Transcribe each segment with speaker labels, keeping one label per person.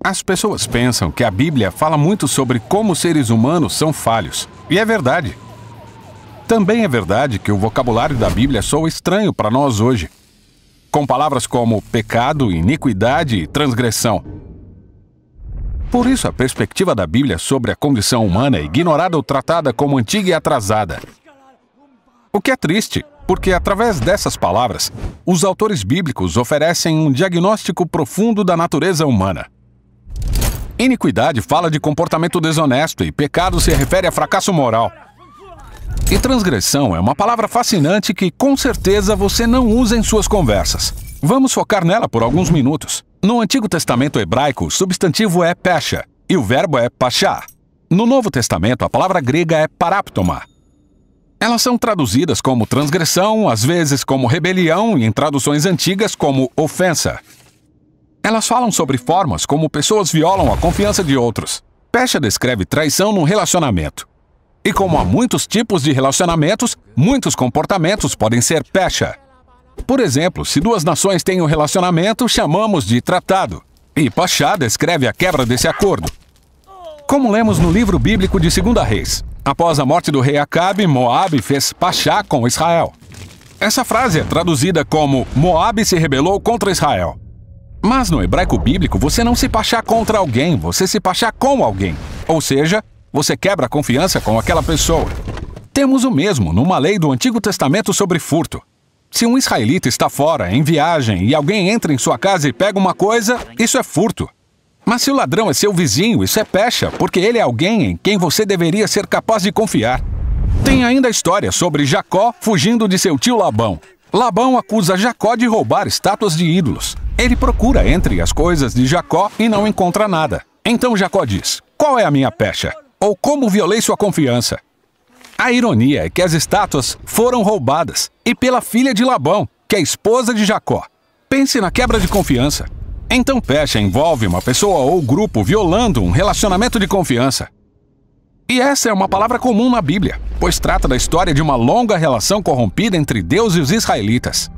Speaker 1: As pessoas pensam que a Bíblia fala muito sobre como os seres humanos são falhos. E é verdade. Também é verdade que o vocabulário da Bíblia soa estranho para nós hoje, com palavras como pecado, iniquidade e transgressão. Por isso, a perspectiva da Bíblia sobre a condição humana é ignorada ou tratada como antiga e atrasada. O que é triste, porque através dessas palavras, os autores bíblicos oferecem um diagnóstico profundo da natureza humana. Iniquidade fala de comportamento desonesto e pecado se refere a fracasso moral. E transgressão é uma palavra fascinante que, com certeza, você não usa em suas conversas. Vamos focar nela por alguns minutos. No Antigo Testamento hebraico, o substantivo é pesha e o verbo é pachá. No Novo Testamento, a palavra grega é paraptoma. Elas são traduzidas como transgressão, às vezes como rebelião e em traduções antigas como ofensa. Elas falam sobre formas como pessoas violam a confiança de outros. Pesha descreve traição num relacionamento. E como há muitos tipos de relacionamentos, muitos comportamentos podem ser pesha. Por exemplo, se duas nações têm um relacionamento, chamamos de tratado. E pachá descreve a quebra desse acordo. Como lemos no livro bíblico de 2 Reis, após a morte do rei Acabe, Moabe fez pachá com Israel. Essa frase é traduzida como Moabe se rebelou contra Israel. Mas no hebraico bíblico, você não se pachá contra alguém, você se pachá com alguém. Ou seja, você quebra a confiança com aquela pessoa. Temos o mesmo numa lei do Antigo Testamento sobre furto. Se um israelita está fora, em viagem, e alguém entra em sua casa e pega uma coisa, isso é furto. Mas se o ladrão é seu vizinho, isso é pecha, porque ele é alguém em quem você deveria ser capaz de confiar. Tem ainda a história sobre Jacó fugindo de seu tio Labão. Labão acusa Jacó de roubar estátuas de ídolos. Ele procura entre as coisas de Jacó e não encontra nada. Então Jacó diz: qual é a minha pecha? Ou como violei sua confiança? A ironia é que as estátuas foram roubadas, e pela filha de Labão, que é a esposa de Jacó. Pense na quebra de confiança. Então pecha envolve uma pessoa ou grupo violando um relacionamento de confiança. E essa é uma palavra comum na Bíblia, pois trata da história de uma longa relação corrompida entre Deus e os israelitas.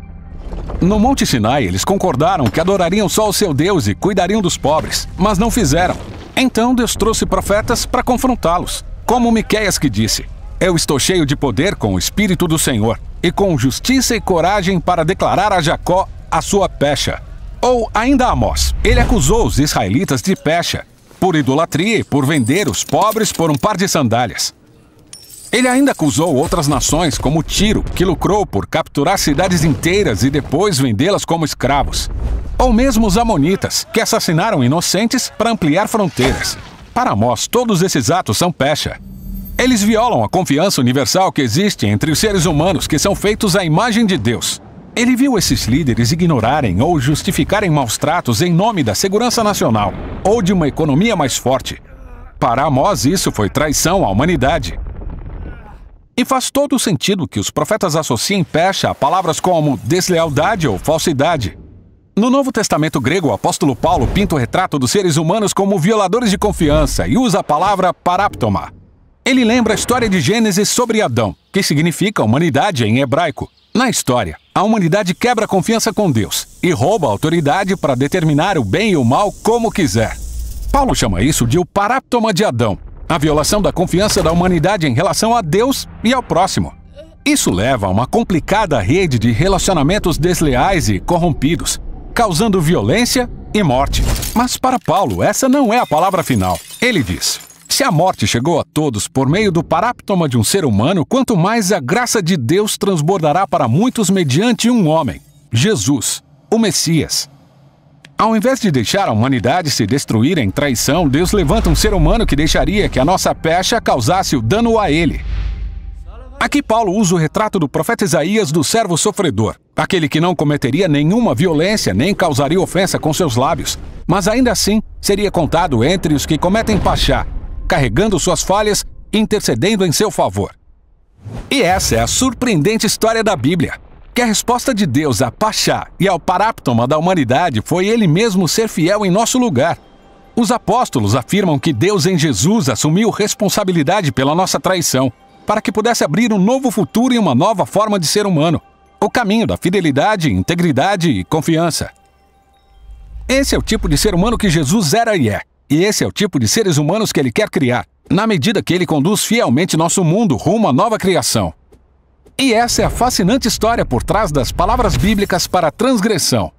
Speaker 1: No Monte Sinai, eles concordaram que adorariam só o seu Deus e cuidariam dos pobres, mas não fizeram. Então Deus trouxe profetas para confrontá-los, como Miqueias que disse: eu estou cheio de poder com o Espírito do Senhor, e com justiça e coragem para declarar a Jacó a sua pecha. Ou ainda Amós, ele acusou os israelitas de pecha, por idolatria e por vender os pobres por um par de sandálias. Ele ainda acusou outras nações, como Tiro, que lucrou por capturar cidades inteiras e depois vendê-las como escravos. Ou mesmo os amonitas, que assassinaram inocentes para ampliar fronteiras. Para Amós, todos esses atos são pecha. Eles violam a confiança universal que existe entre os seres humanos que são feitos à imagem de Deus. Ele viu esses líderes ignorarem ou justificarem maus tratos em nome da segurança nacional ou de uma economia mais forte. Para Amós, isso foi traição à humanidade. E faz todo o sentido que os profetas associem pecha a palavras como deslealdade ou falsidade. No Novo Testamento grego, o apóstolo Paulo pinta o retrato dos seres humanos como violadores de confiança e usa a palavra paraptoma. Ele lembra a história de Gênesis sobre Adão, que significa humanidade em hebraico. Na história, a humanidade quebra a confiança com Deus e rouba a autoridade para determinar o bem e o mal como quiser. Paulo chama isso de o paraptoma de Adão, a violação da confiança da humanidade em relação a Deus e ao próximo. Isso leva a uma complicada rede de relacionamentos desleais e corrompidos, causando violência e morte. Mas para Paulo, essa não é a palavra final. Ele diz: se a morte chegou a todos por meio do paraptoma de um ser humano, quanto mais a graça de Deus transbordará para muitos mediante um homem, Jesus, o Messias. Ao invés de deixar a humanidade se destruir em traição, Deus levanta um ser humano que deixaria que a nossa pecha causasse o dano a ele. Aqui Paulo usa o retrato do profeta Isaías do servo sofredor, aquele que não cometeria nenhuma violência nem causaria ofensa com seus lábios, mas ainda assim seria contado entre os que cometem pachá, carregando suas falhas e intercedendo em seu favor. E essa é a surpreendente história da Bíblia, que a resposta de Deus a pachá e ao paraptoma da humanidade foi Ele mesmo ser fiel em nosso lugar. Os apóstolos afirmam que Deus em Jesus assumiu responsabilidade pela nossa traição, para que pudesse abrir um novo futuro e uma nova forma de ser humano, o caminho da fidelidade, integridade e confiança. Esse é o tipo de ser humano que Jesus era e é. E esse é o tipo de seres humanos que Ele quer criar, na medida que Ele conduz fielmente nosso mundo rumo à nova criação. E essa é a fascinante história por trás das palavras bíblicas para a transgressão.